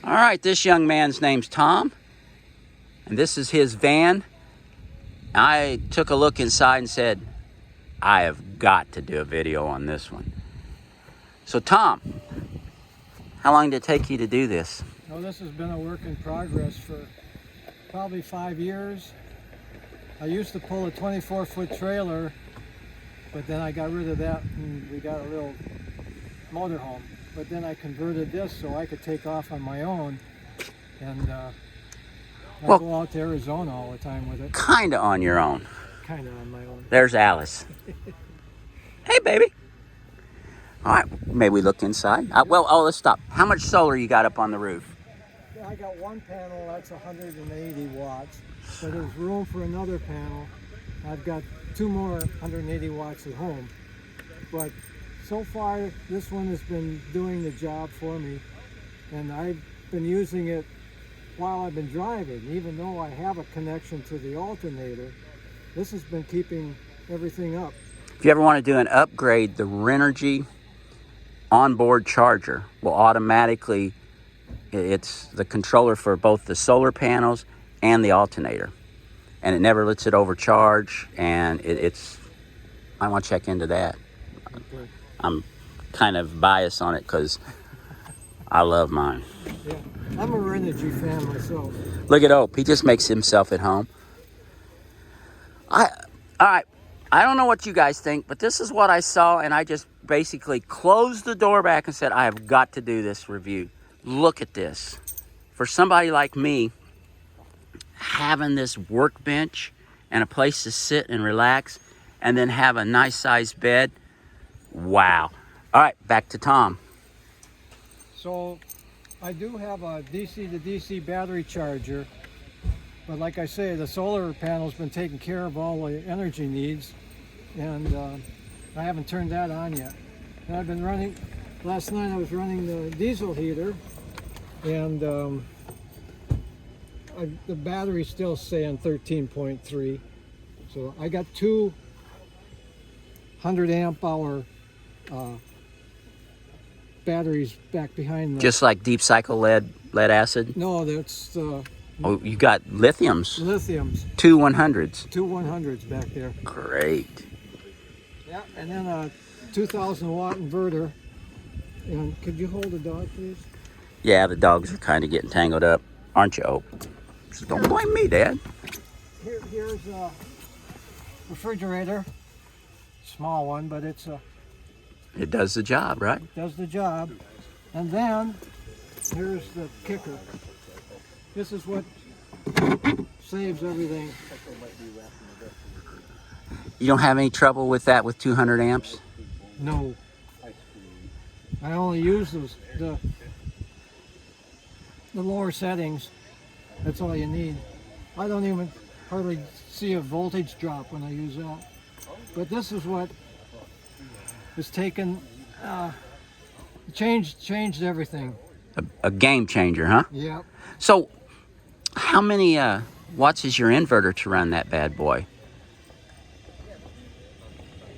All right, this young man's name's Tom, and this is his van. I took a look inside and said, I have got to do a video on this one. So Tom, how long did it take you to do this? Well, this has been a work in progress for probably 5 years. I used to pull a 24-foot trailer, but then I got rid of that and we got a little motorhome. But then I converted this so I could take off on my own, and I go out to Arizona all the time with it. Kinda on your own. Kinda on my own. There's Alice. Hey, baby. All right, maybe we look inside. Let's stop. How much solar you got up on the roof? I got one panel, that's 180 watts, but there's room for another panel. I've got 2 more 180 watts at home, but so far this one has been doing the job for me, and I've been using it while I've been driving. Even though I have a connection to the alternator, this has been keeping everything up. If you ever want to do an upgrade, the Renergy onboard charger will automatically, it's the controller for both the solar panels and the alternator, and it never lets it overcharge, and I want to check into that. Okay. I'm kind of biased on it because I love mine. Yeah, I'm a Renergy fan myself. Look at Ope, he just makes himself at home. All right, I don't know what you guys think, but this is what I saw, and I just basically closed the door back and said, I have got to do this review. Look at this. For somebody like me, having this workbench and a place to sit and relax, and then have a nice sized bed, wow. All right, back to Tom. So I do have a DC to DC battery charger, but like I say, the solar panel's been taking care of all the energy needs, and I haven't turned that on yet. And I've been running, last night I was running the diesel heater, and the battery's still saying 13.3. So I got 2 100 amp hour batteries back behind the... Just like deep cycle lead acid? No, that's... Oh, you got lithiums? Lithiums. 2 100s. 2 100s back there. Great. Yeah, and then a 2,000 watt inverter. And could you hold the dog, please? Yeah, the dogs are kind of getting tangled up, aren't you, Ope? So don't blame me, Dad. Here's a refrigerator. Small one, but it does the job, right? does the job. And then here's the kicker. This is what saves everything. You don't have any trouble with that with 200 amps? No. I only use the lower settings. That's all you need. I don't even hardly see a voltage drop when I use that. But this is what has taken, changed everything. A game changer, huh? Yeah. So, how many watts is your inverter to run that bad boy?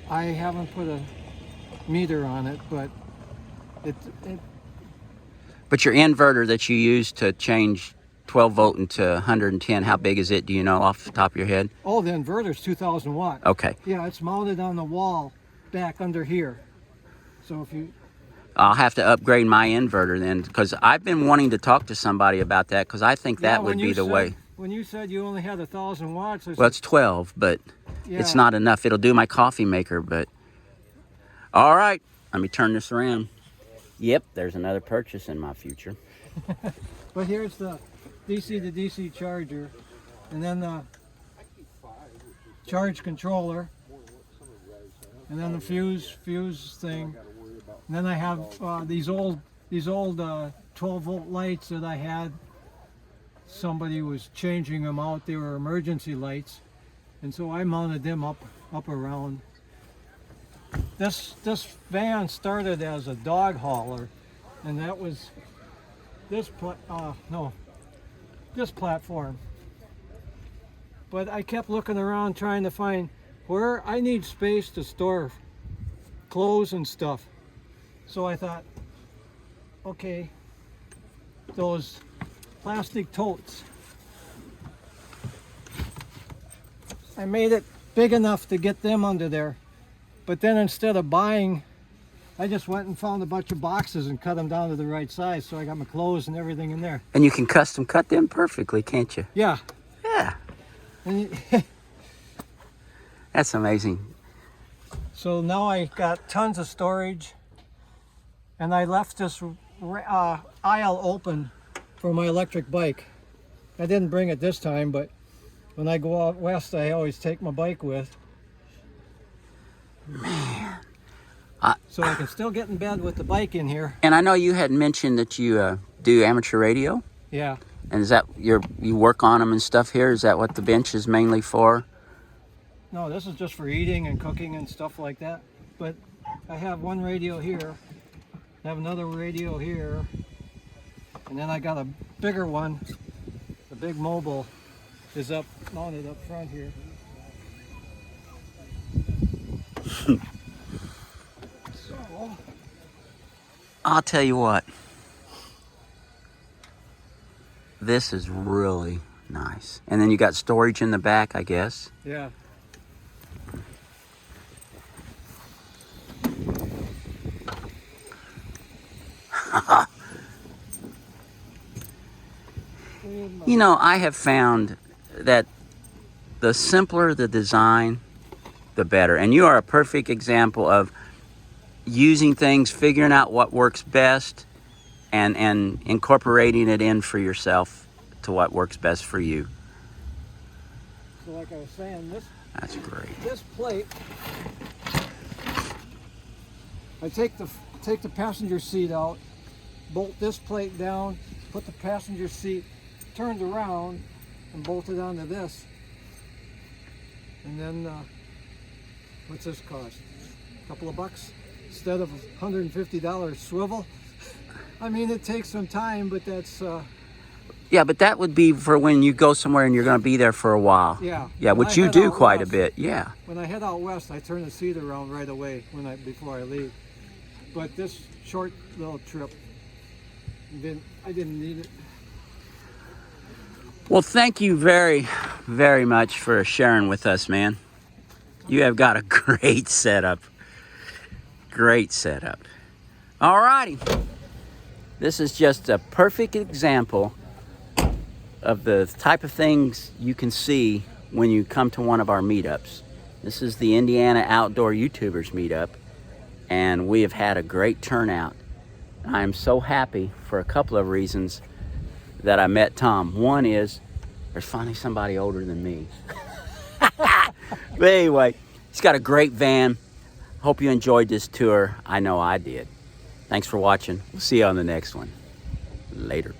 I haven't put a meter on it, but it But your inverter that you use to change 12 volt into 110, how big is it? Do you know off the top of your head? oh, the inverter's 2,000 watt. Okay. Yeah, it's mounted on the wall back under here. So if you... I'll have to upgrade my inverter then, because I've been wanting to talk to somebody about that, because I think that would be the way. When you said you only had 1,000 watts... Well, it's 12, but yeah. It's not enough. It'll do my coffee maker, but... All right, let me turn this around. Yep, there's another purchase in my future. But here's the DC to DC charger, and then the charge controller, and then the fuse thing, and then I have these old 12 volt lights that I had. Somebody was changing them out. They were emergency lights, and so I mounted them up around. This van started as a dog hauler, and that was this platform. But I kept looking around trying to find where I need space to store clothes and stuff. So I thought, okay, those plastic totes. I made it big enough to get them under there, but then instead of buying, I just went and found a bunch of boxes and cut them down to the right size, so I got my clothes and everything in there. And you can custom cut them perfectly, can't you? Yeah. Yeah. And That's amazing. so now I got tons of storage, and I left this aisle open for my electric bike. I didn't bring it this time, but when I go out west, I always take my bike with. Man. So I can still get in bed with the bike in here. And I know you had mentioned that you do amateur radio. Yeah. And is that you work on them and stuff here? Is that what the bench is mainly for? No, this is just for eating and cooking and stuff like that. But I have one radio here. I have another radio here. And then I got a bigger one. The big mobile is mounted up front here. So, I'll tell you what. This is really nice. And then you got storage in the back, I guess. yeah. You know, I have found that the simpler the design, the better. And you are a perfect example of using things, figuring out what works best, and incorporating it in for yourself to what works best for you. So like I was saying, That's great. this plate, I take the passenger seat out, bolt this plate down, put the passenger seat turned around, and bolt it onto this. And then, what's this cost? A couple of bucks? Instead of $150 swivel. I mean, it takes some time, but that's... Yeah, but that would be for when you go somewhere and you're going to be there for a while. Yeah. Yeah, When which I you head do out quite a west- bit. Yeah. When I head out west, I turn the seat around right away before I leave. But this short little trip, I didn't need it. Well, thank you very, very much for sharing with us, man. You have got a great setup. Great setup. All righty. This is just a perfect example of the type of things you can see when you come to one of our meetups. This is the Indiana Outdoor YouTubers meetup, and we have had a great turnout. I am so happy for a couple of reasons that I met Tom. One is there's finally somebody older than me. But anyway, he's got a great van. Hope you enjoyed this tour. I know I did. Thanks for watching. We'll see you on the next one. Later.